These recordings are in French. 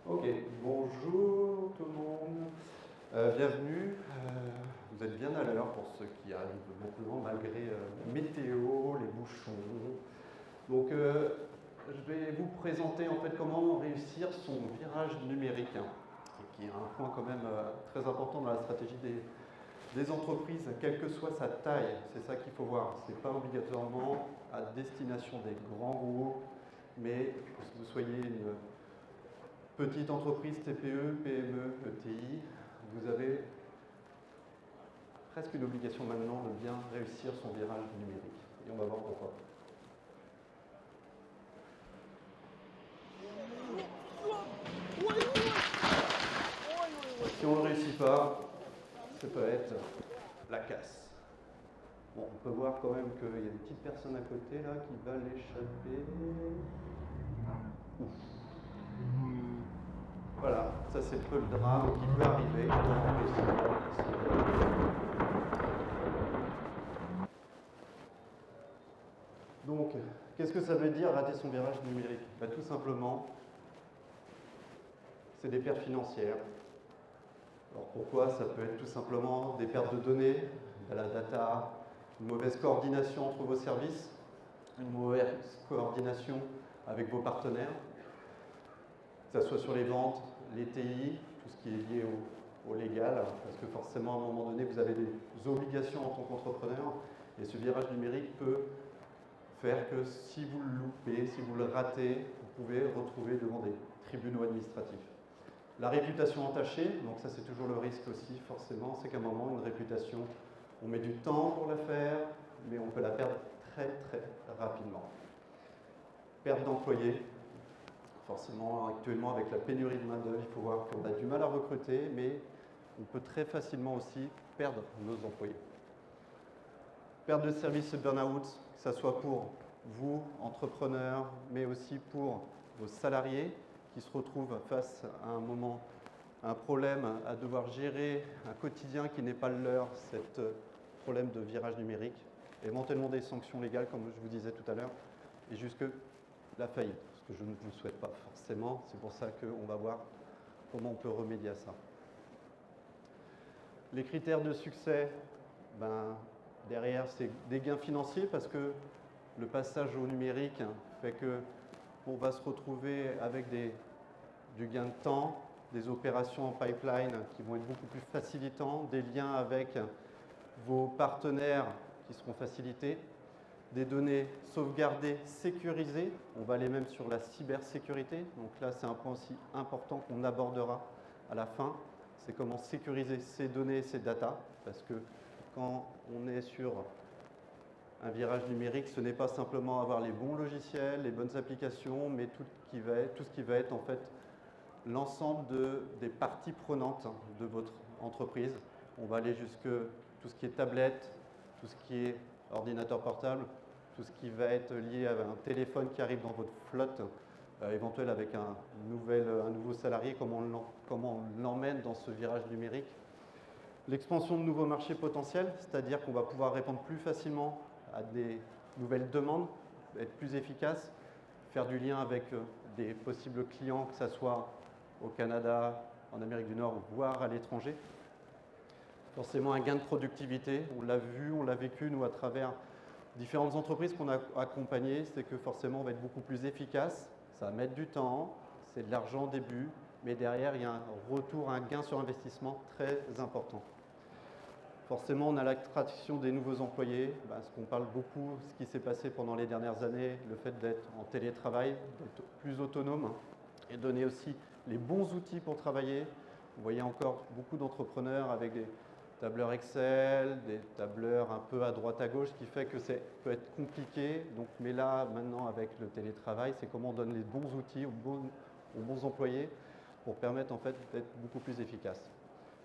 Ok, bonjour tout le monde. Bienvenue. Vous êtes bien à l'heure pour ceux qui arrivent maintenant malgré la météo, les bouchons. Donc je vais vous présenter en fait comment réussir son virage numérique, hein, et qui est un point quand même très important dans la stratégie des entreprises, quelle que soit sa taille. C'est ça qu'il faut voir. Ce n'est pas obligatoirement à destination des grands groupes, mais que vous soyez une petite entreprise, TPE, PME, ETI, vous avez presque une obligation maintenant de bien réussir son virage numérique. Et on va voir pourquoi. Si on ne le réussit pas, ça peut être la casse. Bon, on peut voir quand même qu'il y a une petite personne à côté là qui va l'échapper. Ouf. Voilà, ça c'est un peu le drame qui peut arriver. Donc, qu'est-ce que ça veut dire rater son virage numérique? Tout simplement, c'est des pertes financières. Alors pourquoi? Ça peut être tout simplement des pertes de données, de la data, une mauvaise coordination entre vos services, une mauvaise coordination avec vos partenaires, que ce soit sur les ventes, les TI, tout ce qui est lié au légal, parce que forcément à un moment donné vous avez des obligations en tant qu'entrepreneur, et ce virage numérique peut faire que si vous le loupez, si vous le ratez, vous pouvez retrouver devant des tribunaux administratifs. La réputation entachée, donc ça c'est toujours le risque aussi forcément, c'est qu'à un moment, une réputation, on met du temps pour la faire, mais on peut la perdre très très rapidement. Perte d'employés, forcément actuellement avec la pénurie de main d'œuvre, il faut voir qu'on a du mal à recruter, mais on peut très facilement aussi perdre nos employés. Perte de service burn-out, que ce soit pour vous, entrepreneurs, mais aussi pour vos salariés qui se retrouvent face à un moment, un problème, à devoir gérer un quotidien qui n'est pas le leur, cet problème de virage numérique, éventuellement des sanctions légales, comme je vous disais tout à l'heure, et jusque la faillite, ce que je ne vous souhaite pas forcément. C'est pour ça qu'on va voir comment on peut remédier à ça. Les critères de succès, derrière, c'est des gains financiers parce que le passage au numérique fait qu'on va se retrouver avec du gain de temps, des opérations en pipeline qui vont être beaucoup plus facilitantes, des liens avec vos partenaires qui seront facilités, des données sauvegardées, sécurisées. On va aller même sur la cybersécurité. Donc là, c'est un point aussi important qu'on abordera à la fin. C'est comment sécuriser ces données, ces datas, parce que quand on est sur un virage numérique, ce n'est pas simplement avoir les bons logiciels, les bonnes applications, mais tout ce qui va être en fait l'ensemble des parties prenantes de votre entreprise. On va aller jusque tout ce qui est tablette, tout ce qui est ordinateur portable, tout ce qui va être lié à un téléphone qui arrive dans votre flotte, éventuelle avec un nouveau salarié, comment on l'emmène dans ce virage numérique. L'expansion de nouveaux marchés potentiels, c'est-à-dire qu'on va pouvoir répondre plus facilement à des nouvelles demandes, être plus efficace, faire du lien avec des possibles clients, que ce soit au Canada, en Amérique du Nord, voire à l'étranger. Forcément un gain de productivité, on l'a vu, on l'a vécu nous à travers différentes entreprises qu'on a accompagnées, c'est que forcément on va être beaucoup plus efficace, ça va mettre du temps, c'est de l'argent au début, mais derrière il y a un retour, un gain sur investissement très important. Forcément, on a l'attraction des nouveaux employés, parce qu'on parle beaucoup de ce qui s'est passé pendant les dernières années, le fait d'être en télétravail, d'être plus autonome et donner aussi les bons outils pour travailler. Vous voyez encore beaucoup d'entrepreneurs avec des tableurs Excel, des tableurs un peu à droite à gauche, ce qui fait que ça peut être compliqué. Donc, mais là, maintenant, avec le télétravail, c'est comment on donne les bons outils aux bons employés pour permettre en fait d'être beaucoup plus efficace.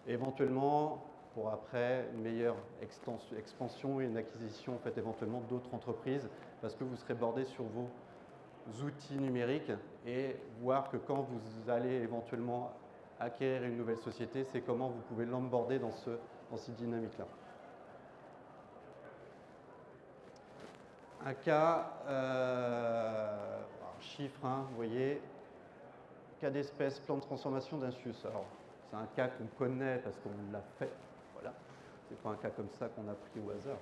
Et éventuellement, pour après une meilleure expansion et une acquisition en fait, éventuellement d'autres entreprises, parce que vous serez bordé sur vos outils numériques et voir que quand vous allez éventuellement acquérir une nouvelle société, c'est comment vous pouvez l'onboarder dans cette dynamique-là. Un cas, un chiffre, vous voyez, cas d'espèce, plan de transformation d'un SUS. Alors, c'est un cas qu'on connaît parce qu'on l'a fait. Voilà. C'est pas un cas comme ça qu'on a pris au hasard.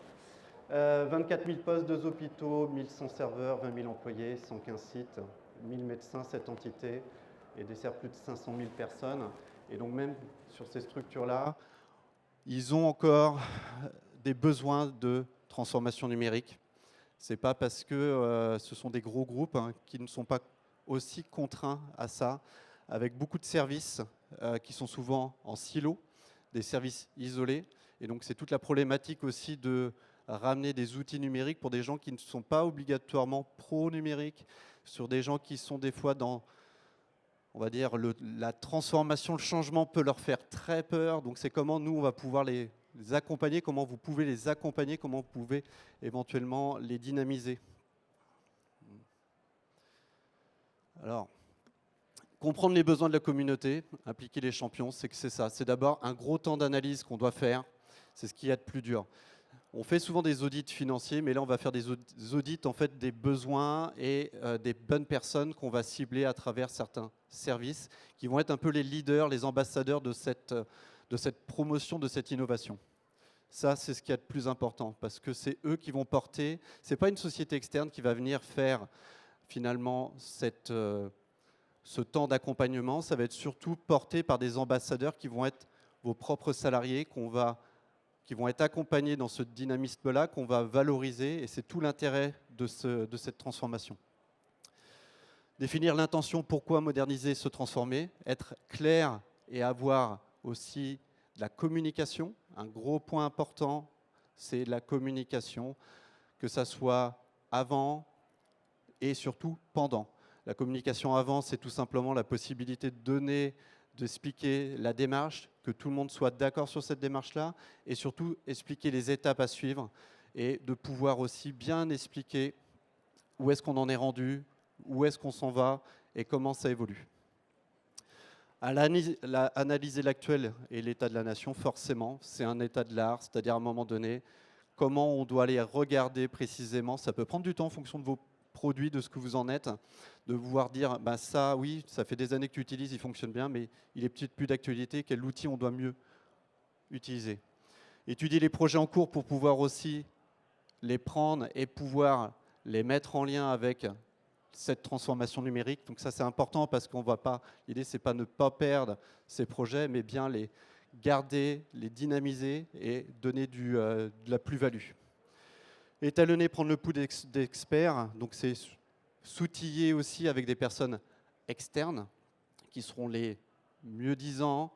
24 000 postes, 2 hôpitaux, 1100 serveurs, 20 000 employés, 115 sites, 1000 médecins, 7 entités et dessert plus de 500 000 personnes. Et donc même sur ces structures-là, ils ont encore des besoins de transformation numérique. Ce n'est pas parce que ce sont des gros groupes qui ne sont pas aussi contraints à ça, avec beaucoup de services qui sont souvent en silo, des services isolés. Et donc c'est toute la problématique aussi de ramener des outils numériques pour des gens qui ne sont pas obligatoirement pro-numériques, sur des gens qui sont des fois dans, on va dire, la transformation, le changement peut leur faire très peur. Donc c'est comment nous, on va pouvoir les accompagner, comment vous pouvez les accompagner, comment vous pouvez éventuellement les dynamiser. Alors, comprendre les besoins de la communauté, impliquer les champions, c'est que c'est ça. C'est d'abord un gros temps d'analyse qu'on doit faire. C'est ce qu'il y a de plus dur. On fait souvent des audits financiers, mais là, on va faire des audits en fait, des besoins et des bonnes personnes qu'on va cibler à travers certains services qui vont être un peu les leaders, les ambassadeurs de cette promotion, de cette innovation. Ça, c'est ce qu'il y a de plus important, parce que c'est eux qui vont porter. Ce n'est pas une société externe qui va venir faire finalement ce temps d'accompagnement. Ça va être surtout porté par des ambassadeurs qui vont être vos propres salariés, qui vont être accompagnés dans ce dynamisme-là, qu'on va valoriser, et c'est tout l'intérêt de cette transformation. Définir l'intention, pourquoi moderniser, se transformer, être clair et avoir aussi de la communication. Un gros point important, c'est la communication, que ça soit avant et surtout pendant. La communication avant, c'est tout simplement la possibilité de donner, d'expliquer la démarche, que tout le monde soit d'accord sur cette démarche-là, et surtout expliquer les étapes à suivre, et de pouvoir aussi bien expliquer où est-ce qu'on en est rendu, où est-ce qu'on s'en va, et comment ça évolue. Analyser l'actuel et l'état de la nation, forcément, c'est un état de l'art, c'est-à-dire à un moment donné, comment on doit aller regarder précisément. Ça peut prendre du temps en fonction de vos produits, de ce que vous en êtes, de pouvoir dire, ben ça, oui, ça fait des années que tu utilises, il fonctionne bien, mais il est peut-être plus d'actualité, quel outil on doit mieux utiliser. Étudier les projets en cours pour pouvoir aussi les prendre et pouvoir les mettre en lien avec cette transformation numérique. Donc ça, c'est important parce qu'on va pas, l'idée, c'est pas ne pas perdre ces projets, mais bien les garder, les dynamiser et donner de la plus-value. Étalonner, prendre le pouls d'experts, donc c'est s'outiller aussi avec des personnes externes qui seront les mieux-disants,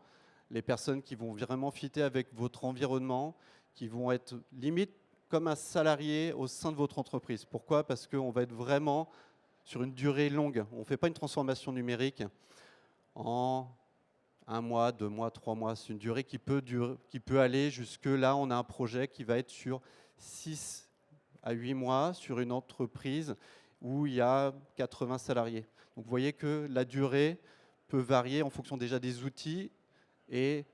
les personnes qui vont vraiment fitter avec votre environnement, qui vont être limite comme un salarié au sein de votre entreprise. Pourquoi? Parce qu'on va être vraiment sur une durée longue. On ne fait pas une transformation numérique en 1 mois, 2 mois, 3 mois. C'est une durée qui peut aller jusque là. On a un projet qui va être sur 6 à 8 mois sur une entreprise où il y a 80 salariés. Donc vous voyez que la durée peut varier en fonction déjà des outils et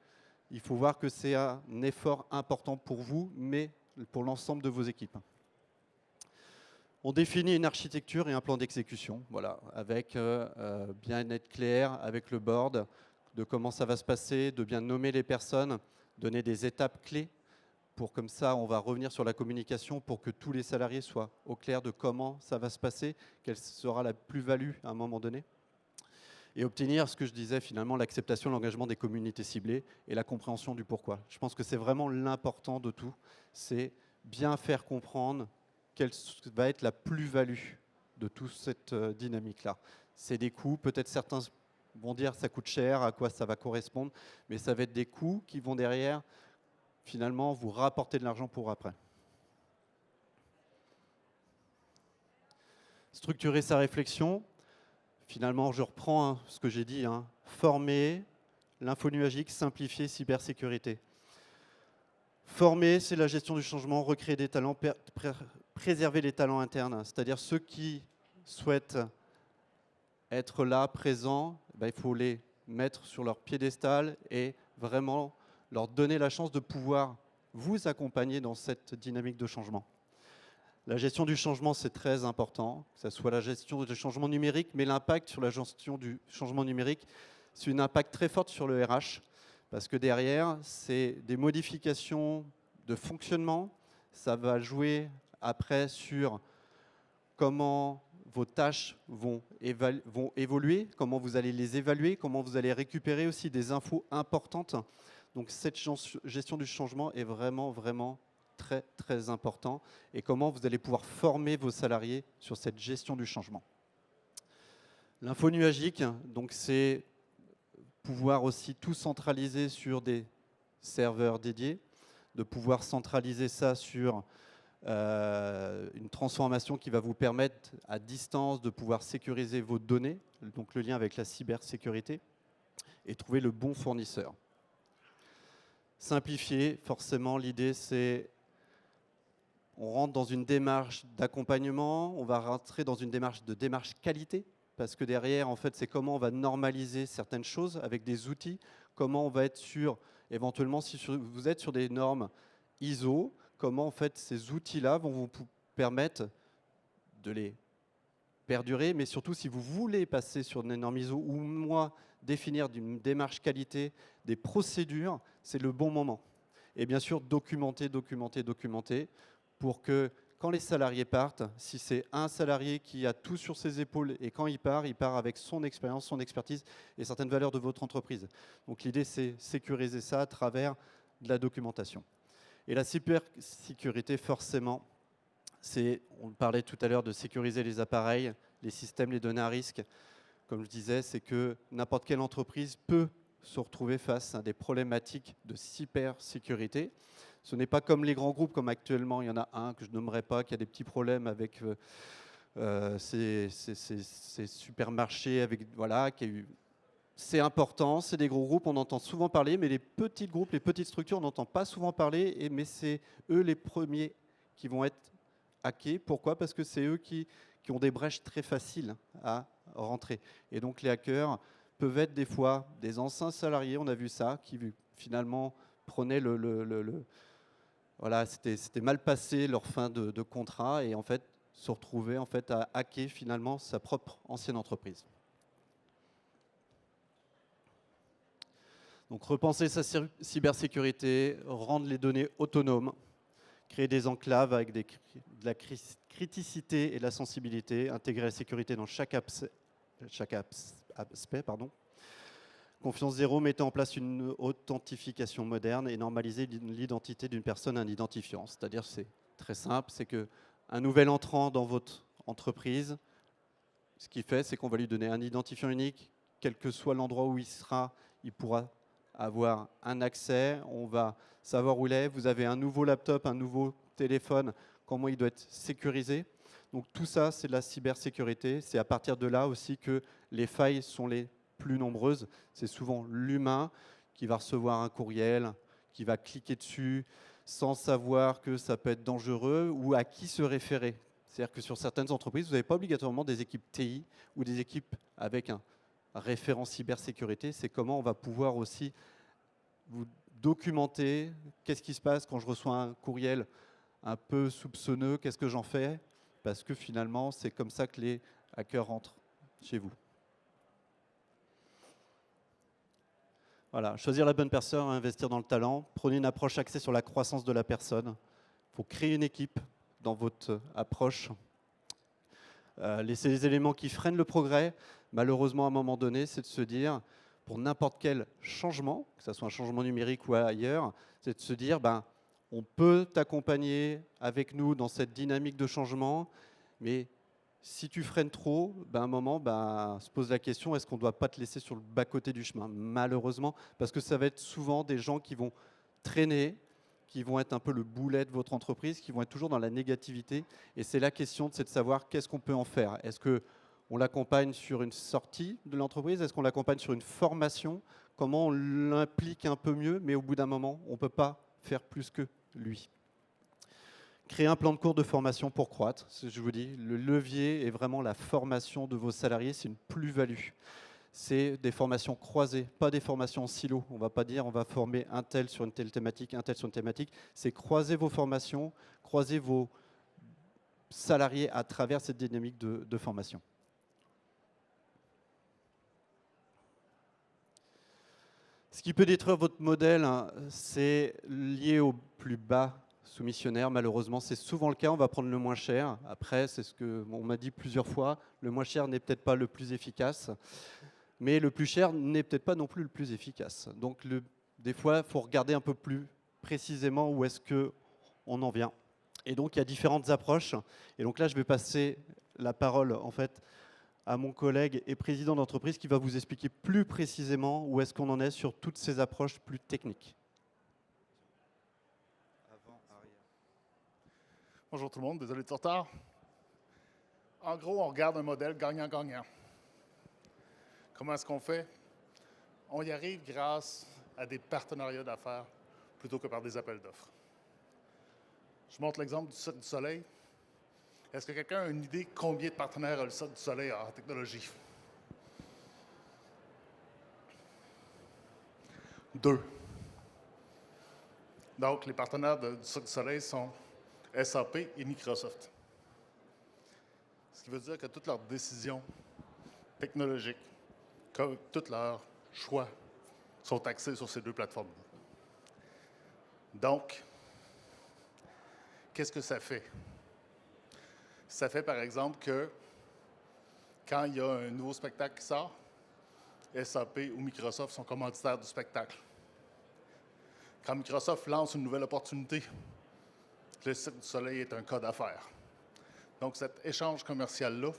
il faut voir que c'est un effort important pour vous, mais pour l'ensemble de vos équipes. On définit une architecture et un plan d'exécution, voilà, avec bien être clair avec le board de comment ça va se passer, de bien nommer les personnes, donner des étapes clés pour comme ça, on va revenir sur la communication pour que tous les salariés soient au clair de comment ça va se passer, quelle sera la plus-value à un moment donné. Et obtenir, ce que je disais finalement, l'acceptation, l'engagement des communautés ciblées et la compréhension du pourquoi. Je pense que c'est vraiment l'important de tout, c'est bien faire comprendre quelle va être la plus-value de toute cette dynamique-là. C'est des coûts, peut-être certains vont dire ça coûte cher, à quoi ça va correspondre, mais ça va être des coûts qui vont derrière finalement vous rapporter de l'argent pour après. Structurer sa réflexion. Finalement, je reprends ce que j'ai dit. Former, l'info nuagique, simplifier, cybersécurité. Former, c'est la gestion du changement, recréer des talents, préserver les talents internes. C'est-à-dire ceux qui souhaitent être là, présents, il faut les mettre sur leur piédestal et vraiment leur donner la chance de pouvoir vous accompagner dans cette dynamique de changement. La gestion du changement, c'est très important, que ce soit la gestion du changement numérique, mais l'impact sur la gestion du changement numérique, c'est un impact très fort sur le RH, parce que derrière, c'est des modifications de fonctionnement, ça va jouer après sur comment vos tâches vont évoluer, comment vous allez les évaluer, comment vous allez récupérer aussi des infos importantes. Donc cette gestion du changement est vraiment, vraiment très, très important. Et comment vous allez pouvoir former vos salariés sur cette gestion du changement. L'info nuagique, donc c'est pouvoir aussi tout centraliser sur des serveurs dédiés, de pouvoir centraliser ça sur une transformation qui va vous permettre à distance de pouvoir sécuriser vos données, donc le lien avec la cybersécurité, et trouver le bon fournisseur. Simplifier, forcément, l'idée c'est on rentre dans une démarche d'accompagnement, on va rentrer dans une démarche qualité, parce que derrière, en fait, c'est comment on va normaliser certaines choses avec des outils, comment on va être sur, éventuellement, si vous êtes sur des normes ISO, comment en fait ces outils-là vont vous permettre de les perdurer, mais surtout si vous voulez passer sur des normes ISO ou moi définir d'une démarche qualité, des procédures, c'est le bon moment. Et bien sûr, documenter pour que quand les salariés partent, si c'est un salarié qui a tout sur ses épaules et quand il part avec son expérience, son expertise et certaines valeurs de votre entreprise. Donc l'idée, c'est sécuriser ça à travers de la documentation. Et la cybersécurité, forcément, on parlait tout à l'heure de sécuriser les appareils, les systèmes, les données à risque. Comme je disais, c'est que n'importe quelle entreprise peut se retrouver face à des problématiques de cybersécurité. Ce n'est pas comme les grands groupes, comme actuellement, il y en a un que je nommerai pas, qui a des petits problèmes avec ces supermarchés, avec, voilà, qui a eu... C'est important, c'est des gros groupes, on entend souvent parler, mais les petits groupes, les petites structures, on n'entend pas souvent parler, mais c'est eux les premiers qui vont être hackés. Pourquoi? Parce que c'est eux qui ont des brèches très faciles à rentrer. Et donc les hackers peuvent être des fois des anciens salariés, on a vu ça, qui finalement prenaient voilà, c'était mal passé leur fin de contrat et en fait se retrouvaient en fait à hacker finalement sa propre ancienne entreprise. Donc repenser sa cybersécurité, rendre les données autonomes, créer des enclaves avec de la criticité et de la sensibilité, intégrer la sécurité dans chaque aspect. Confiance zéro, mettant en place une authentification moderne et normaliser l'identité d'une personne en identifiant. C'est-à-dire, c'est très simple, c'est qu'un nouvel entrant dans votre entreprise, ce qu'il fait, c'est qu'on va lui donner un identifiant unique, quel que soit l'endroit où il sera, il pourra avoir un accès, on va savoir où il est, vous avez un nouveau laptop, un nouveau téléphone, comment il doit être sécurisé. Donc tout ça, c'est de la cybersécurité. C'est à partir de là aussi que les failles sont les plus nombreuses. C'est souvent l'humain qui va recevoir un courriel, qui va cliquer dessus sans savoir que ça peut être dangereux ou à qui se référer. C'est-à-dire que sur certaines entreprises, vous n'avez pas obligatoirement des équipes TI ou des équipes avec un référent cybersécurité, c'est comment on va pouvoir aussi vous documenter qu'est-ce qui se passe quand je reçois un courriel un peu soupçonneux, qu'est-ce que j'en fais, parce que finalement, c'est comme ça que les hackers rentrent chez vous. Voilà, choisir la bonne personne, investir dans le talent, prenez une approche axée sur la croissance de la personne. Il faut créer une équipe dans votre approche. Les éléments qui freinent le progrès, malheureusement, à un moment donné, c'est de se dire, pour n'importe quel changement, que ce soit un changement numérique ou ailleurs, c'est de se dire, on peut t'accompagner avec nous dans cette dynamique de changement, mais si tu freines trop, à un moment, se pose la question, est-ce qu'on ne doit pas te laisser sur le bas-côté du chemin? Malheureusement, parce que ça va être souvent des gens qui vont traîner, qui vont être un peu le boulet de votre entreprise, qui vont être toujours dans la négativité. Et c'est la question, c'est de savoir qu'est-ce qu'on peut en faire. Est-ce qu'on l'accompagne sur une sortie de l'entreprise? Est-ce qu'on l'accompagne sur une formation? Comment on l'implique un peu mieux? Mais au bout d'un moment, on ne peut pas faire plus que lui. Créer un plan de cours de formation pour croître. Je vous dis, le levier est vraiment la formation de vos salariés. C'est une plus-value. C'est des formations croisées, pas des formations en silo. On ne va pas dire on va former un tel sur une telle thématique, un tel sur une thématique. C'est croiser vos formations, croiser vos salariés à travers cette dynamique de formation. Ce qui peut détruire votre modèle, hein, c'est lié au plus bas soumissionnaire. Malheureusement, c'est souvent le cas. On va prendre le moins cher. Après, c'est ce qu'on m'a dit plusieurs fois. Le moins cher n'est peut-être pas le plus efficace, mais le plus cher n'est peut-être pas non plus le plus efficace. Donc, des fois, il faut regarder un peu plus précisément où est-ce qu'on en vient. Et donc, il y a différentes approches. Et donc là, je vais passer la parole, en fait, à mon collègue et président d'entreprise qui va vous expliquer plus précisément où est-ce qu'on en est sur toutes ces approches plus techniques. Bonjour tout le monde, désolé de être en retard. En gros, on regarde un modèle gagnant-gagnant. Comment est-ce qu'on fait? On y arrive grâce à des partenariats d'affaires plutôt que par des appels d'offres. Je montre l'exemple du Cirque du Soleil. Est-ce que quelqu'un a une idée combien de partenaires le Cirque du Soleil en technologie? 2. Donc, les partenaires du Cirque du Soleil sont SAP et Microsoft. Ce qui veut dire que toutes leurs décisions technologiques, comme tous leurs choix, sont axés sur ces deux plateformes. Donc, qu'est-ce que ça fait? Ça fait, par exemple, que quand il y a un nouveau spectacle qui sort, SAP ou Microsoft sont commanditaires du spectacle. Quand Microsoft lance une nouvelle opportunité, le Cirque du Soleil est un cas d'affaires. Donc, cet échange commercial-là,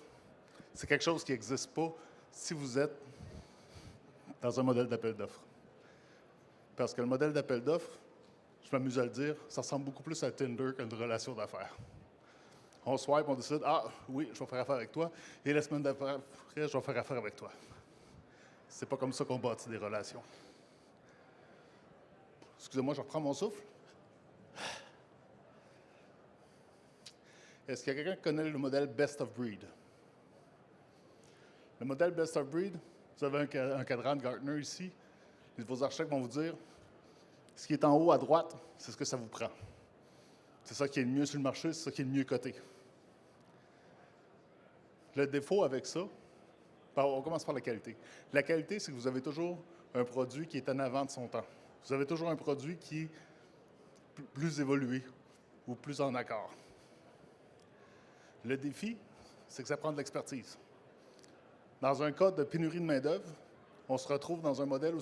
c'est quelque chose qui n'existe pas si vous êtes dans un modèle d'appel d'offres. Parce que le modèle d'appel d'offres, je m'amuse à le dire, ça ressemble beaucoup plus à Tinder qu'à une relation d'affaires. On swipe, on décide, ah oui, je vais faire affaire avec toi, et la semaine d'après, je vais faire affaire avec toi. C'est pas comme ça qu'on bâtit des relations. Excusez-moi, je reprends mon souffle. Est-ce qu'il y a quelqu'un qui connaît le modèle Best of Breed? Le modèle Best of Breed, vous avez un cadran de Gartner ici. Vos architectes vont vous dire, ce qui est en haut à droite, c'est ce que ça vous prend. C'est ça qui est le mieux sur le marché, c'est ça qui est le mieux coté. Le défaut avec ça, on commence par la qualité. La qualité, c'est que vous avez toujours un produit qui est en avant de son temps. Vous avez toujours un produit qui est plus évolué ou plus en accord. Le défi, c'est que ça prend de l'expertise. Dans un cas de pénurie de main-d'œuvre, on se retrouve dans un modèle où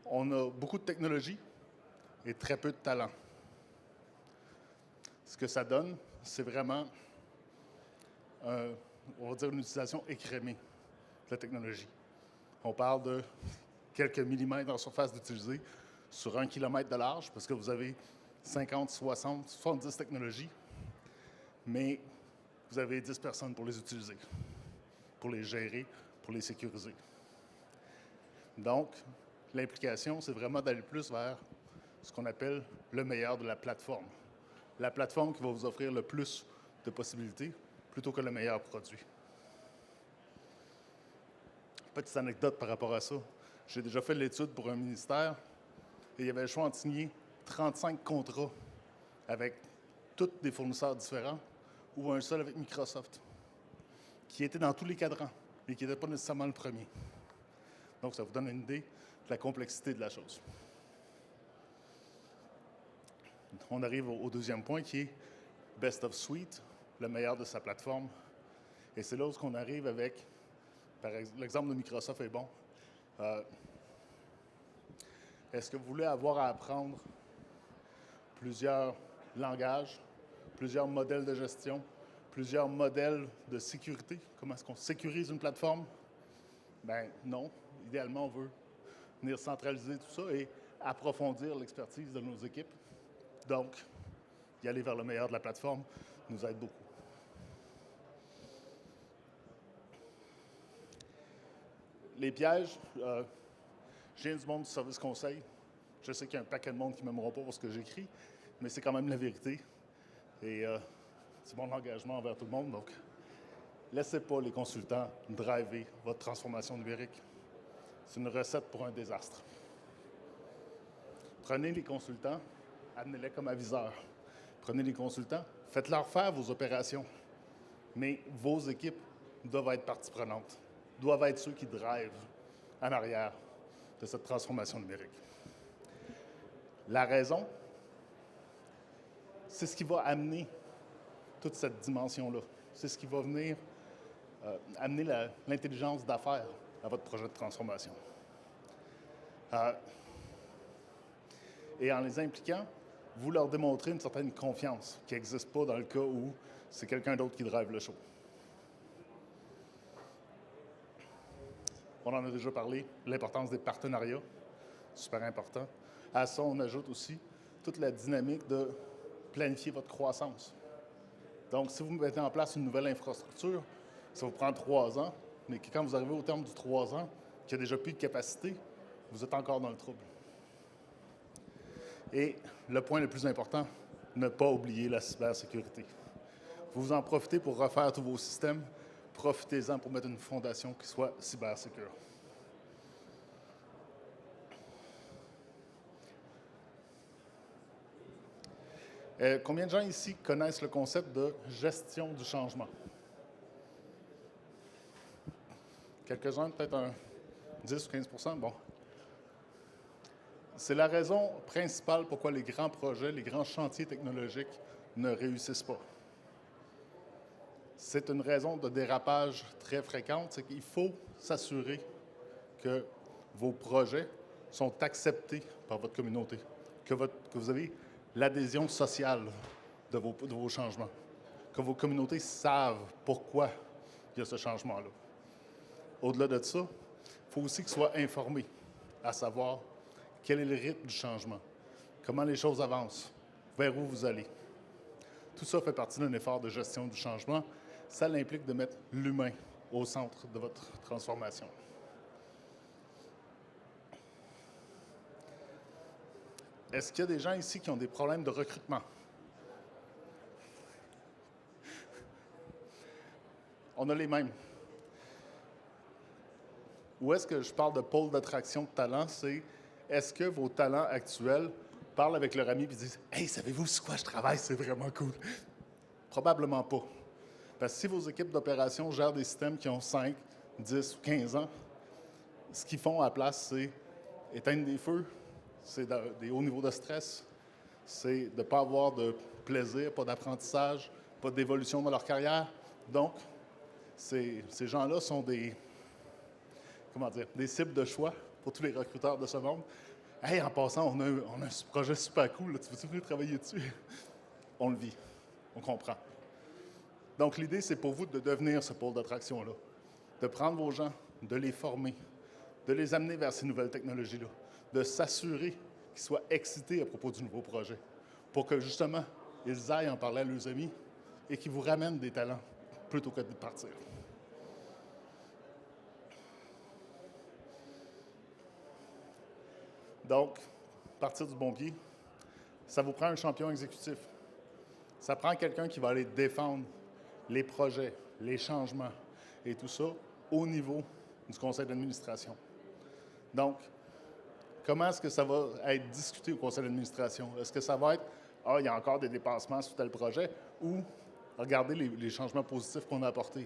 on a beaucoup de technologie et très peu de talent. Ce que ça donne, c'est vraiment, on va dire, une utilisation écrémée de la technologie. On parle de quelques millimètres en surface d'utiliser sur 1 kilomètre de large, parce que vous avez 50, 60, 70 technologies, mais vous avez 10 personnes pour les utiliser, pour les gérer, pour les sécuriser. Donc, l'implication, c'est vraiment d'aller plus vers ce qu'on appelle le meilleur de la plateforme. La plateforme qui va vous offrir le plus de possibilités plutôt que le meilleur produit. Petite anecdote par rapport à ça. J'ai déjà fait l'étude pour un ministère et il y avait le choix de signer 35 contrats avec tous des fournisseurs différents ou un seul avec Microsoft, qui était dans tous les cadrans, mais qui n'était pas nécessairement le premier. Donc, ça vous donne une idée de la complexité de la chose. On arrive au deuxième point qui est Best of Suite, le meilleur de sa plateforme. Et c'est là où on arrive avec, par exemple, l'exemple de Microsoft est bon. Est-ce que vous voulez avoir à apprendre plusieurs langages, plusieurs modèles de gestion, plusieurs modèles de sécurité? Comment est-ce qu'on sécurise une plateforme? Ben non. Idéalement, on veut venir centraliser tout ça et approfondir l'expertise de nos équipes. Donc, y aller vers le meilleur de la plateforme nous aide beaucoup. Les pièges, je viens du monde du service conseil. Je sais qu'il y a un paquet de monde qui ne m'aimeront pas pour ce que j'écris, mais c'est quand même la vérité. Et c'est mon engagement envers tout le monde. Donc, laissez pas les consultants driver votre transformation numérique. C'est une recette pour un désastre. Prenez les consultants, amenez-les comme aviseurs. Prenez les consultants, faites-leur faire vos opérations. mais vos équipes doivent être partie prenante, doivent être ceux qui drivent en arrière de cette transformation numérique. La raison, c'est ce qui va amener toute cette dimension-là. C'est ce qui va venir amener l'intelligence d'affaires à votre projet de transformation. Et en les impliquant, vous leur démontrez une certaine confiance qui n'existe pas dans le cas où c'est quelqu'un d'autre qui drive le show. On en a déjà parlé, l'importance des partenariats, super important. À ça, on ajoute aussi toute la dynamique de planifier votre croissance. Donc, si vous mettez en place une nouvelle infrastructure, ça vous prend 3 ans, mais quand vous arrivez au terme du 3 ans, qu'il n'y a déjà plus de capacité, vous êtes encore dans le trouble. Et le point le plus important, ne pas oublier la cybersécurité. Vous en profitez pour refaire tous vos systèmes, profitez-en pour mettre une fondation qui soit cybersécure. Combien de gens ici connaissent le concept de gestion du changement? Quelques-uns, peut-être un 10 ou 15 %. Bon. C'est la raison principale pourquoi les grands projets, les grands chantiers technologiques ne réussissent pas. C'est une raison de dérapage très fréquente, c'est qu'il faut s'assurer que vos projets sont acceptés par votre communauté, que vous avez l'adhésion sociale de vos changements, que vos communautés savent pourquoi il y a ce changement-là. Au-delà de ça, il faut aussi qu'ils soient informés, à savoir quel est le rythme du changement, comment les choses avancent, vers où vous allez. Tout ça fait partie d'un effort de gestion du changement. Ça implique de mettre l'humain au centre de votre transformation. Est-ce qu'il y a des gens ici qui ont des problèmes de recrutement? On a les mêmes. Où est-ce que je parle de pôle d'attraction de talent? C'est est-ce que vos talents actuels parlent avec leur ami et disent « Hey, savez-vous sur quoi je travaille? C'est vraiment cool. » Probablement pas. Parce que si vos équipes d'opération gèrent des systèmes qui ont 5, 10 ou 15 ans, ce qu'ils font à la place, c'est éteindre des feux, c'est des hauts niveaux de stress, c'est de ne pas avoir de plaisir, pas d'apprentissage, pas d'évolution dans leur carrière. Donc, ces gens-là sont des cibles de choix pour tous les recruteurs de ce monde. « Hey, en passant, on a un projet super cool, là, tu veux-tu venir travailler dessus? » On le vit, on comprend. Donc, l'idée, c'est pour vous de devenir ce pôle d'attraction-là, de prendre vos gens, de les former, de les amener vers ces nouvelles technologies-là, de s'assurer qu'ils soient excités à propos du nouveau projet, pour que, justement, ils aillent en parler à leurs amis et qu'ils vous ramènent des talents plutôt que de partir. Donc, partir du bon pied, ça vous prend un champion exécutif. Ça prend quelqu'un qui va aller défendre les projets, les changements et tout ça au niveau du conseil d'administration. Donc, comment est-ce que ça va être discuté au conseil d'administration? Est-ce que ça va être « Ah, il y a encore des dépassements sur tel projet » ou « Regardez les changements positifs qu'on a apportés.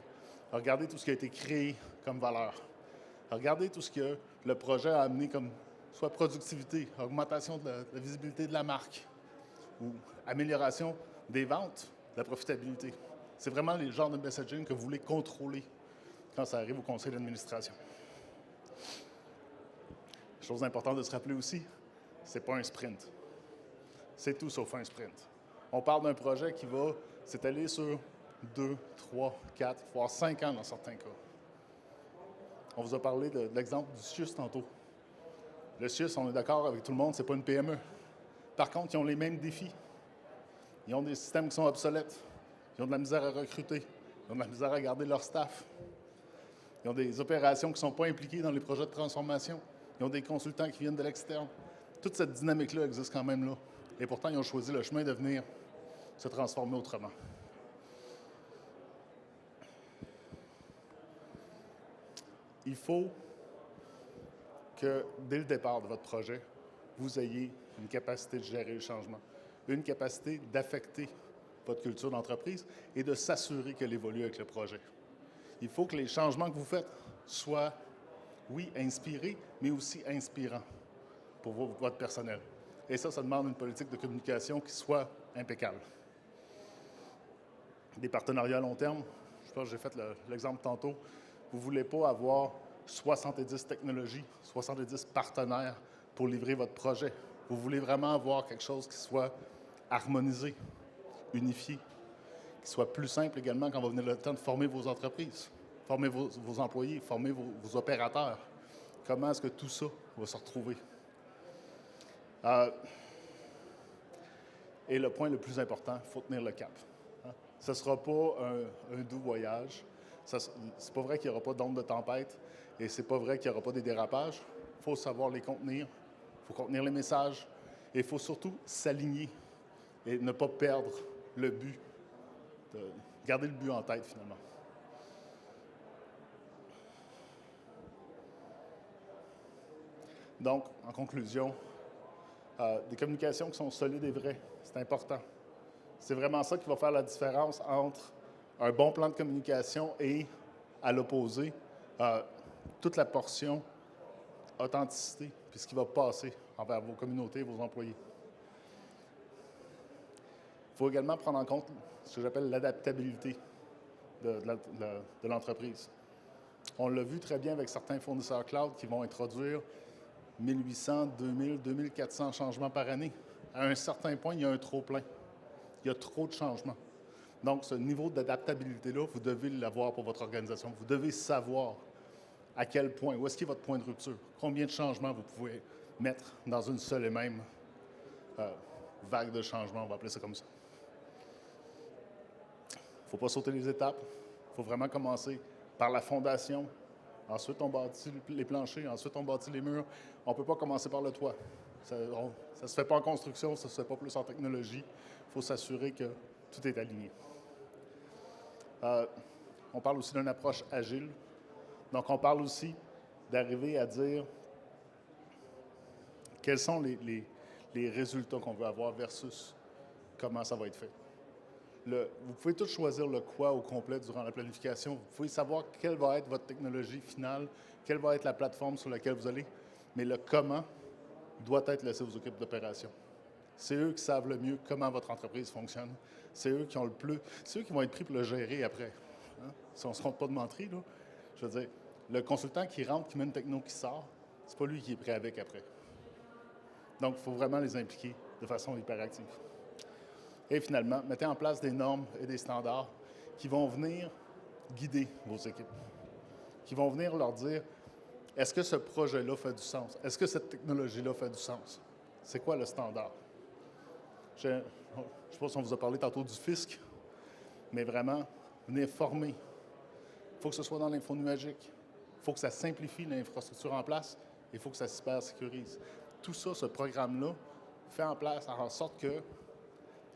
Regardez tout ce qui a été créé comme valeur. Regardez tout ce que le projet a amené comme soit productivité, augmentation de la visibilité de la marque ou amélioration des ventes, de la profitabilité. » C'est vraiment les genres de messaging que vous voulez contrôler quand ça arrive au conseil d'administration. Chose importante de se rappeler aussi, ce n'est pas un sprint. C'est tout sauf un sprint. On parle d'un projet qui va s'étaler sur 2, 3, 4, voire 5 ans dans certains cas. On vous a parlé de l'exemple du CIUS tantôt. Le CIUS, on est d'accord avec tout le monde, ce n'est pas une PME. Par contre, ils ont les mêmes défis. Ils ont des systèmes qui sont obsolètes. Ils ont de la misère à recruter. Ils ont de la misère à garder leur staff. Ils ont des opérations qui ne sont pas impliquées dans les projets de transformation. Ils ont des consultants qui viennent de l'externe. Toute cette dynamique-là existe quand même là. Et pourtant, ils ont choisi le chemin de venir se transformer autrement. Il faut que, dès le départ de votre projet, vous ayez une capacité de gérer le changement, une capacité d'affecter votre culture d'entreprise et de s'assurer qu'elle évolue avec le projet. Il faut que les changements que vous faites soient, oui, inspirés, mais aussi inspirants pour votre personnel. Et ça demande une politique de communication qui soit impeccable. Des partenariats à long terme, je pense que j'ai fait l'exemple tantôt, vous ne voulez pas avoir 70 technologies, 70 partenaires pour livrer votre projet. Vous voulez vraiment avoir quelque chose qui soit harmonisé, unifié, qui soit plus simple également quand va venir le temps de former vos entreprises, former vos employés, former vos opérateurs. Comment est-ce que tout ça va se retrouver? Et le point le plus important, il faut tenir le cap. Ce ne sera pas un doux voyage. C'est pas vrai qu'il n'y aura pas d'onde de tempête et c'est pas vrai qu'il n'y aura pas des dérapages. Il faut savoir les contenir, il faut contenir les messages et il faut surtout s'aligner et ne pas perdre le but, garder le but en tête finalement. Donc, en conclusion, des communications qui sont solides et vraies, c'est important. C'est vraiment ça qui va faire la différence entre un bon plan de communication et, à l'opposé, toute la portion authenticité, puis ce qui va passer envers vos communautés et vos employés. Il faut également prendre en compte ce que j'appelle l'adaptabilité de l'entreprise. On l'a vu très bien avec certains fournisseurs cloud qui vont introduire 1800, 2000, 2400 changements par année. À un certain point, il y a un trop-plein. Il y a trop de changements. Donc, ce niveau d'adaptabilité-là, vous devez l'avoir pour votre organisation. Vous devez savoir à quel point, où est-ce qu'il est votre point de rupture, combien de changements vous pouvez mettre dans une seule et même vague de changements, on va appeler ça comme ça. Il ne faut pas sauter les étapes. Il faut vraiment commencer par la fondation. Ensuite, on bâtit les planchers. Ensuite, on bâtit les murs. On ne peut pas commencer par le toit. Ça ne se fait pas en construction, ça ne se fait pas plus en technologie. Il faut s'assurer que tout est aligné. On parle aussi d'une approche agile. Donc, on parle aussi d'arriver à dire quels sont les résultats qu'on veut avoir versus comment ça va être fait. Vous pouvez tous choisir le quoi au complet durant la planification. Vous pouvez savoir quelle va être votre technologie finale, quelle va être la plateforme sur laquelle vous allez, mais le comment doit être laissé aux équipes d'opération. C'est eux qui savent le mieux comment votre entreprise fonctionne. C'est eux qui ont le plus. C'est eux qui vont être pris pour le gérer après. Hein? Si on ne se trompe pas de mentir, là, je veux dire, le consultant qui rentre, qui met une techno qui sort, c'est pas lui qui est prêt avec après. Donc, il faut vraiment les impliquer de façon hyperactive. Et finalement, mettez en place des normes et des standards qui vont venir guider vos équipes, qui vont venir leur dire, est-ce que ce projet-là fait du sens? Est-ce que cette technologie-là fait du sens? C'est quoi le standard? Je ne sais pas si on vous a parlé tantôt du fisc, mais vraiment, venez former. Il faut que ce soit dans l'info nuagique. Il faut que ça simplifie l'infrastructure en place. Il faut que ça cybersécurise. Tout ça, ce programme-là, fait en place en sorte que,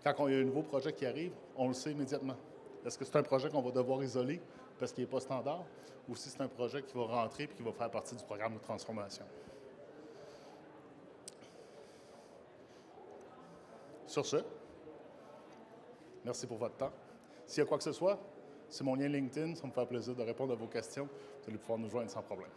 quand il y a un nouveau projet qui arrive, on le sait immédiatement. Est-ce que c'est un projet qu'on va devoir isoler parce qu'il n'est pas standard, ou si c'est un projet qui va rentrer et qui va faire partie du programme de transformation? Sur ce, merci pour votre temps. S'il y a quoi que ce soit, c'est mon lien LinkedIn. Ça me fait plaisir de répondre à vos questions. Vous allez pouvoir nous joindre sans problème.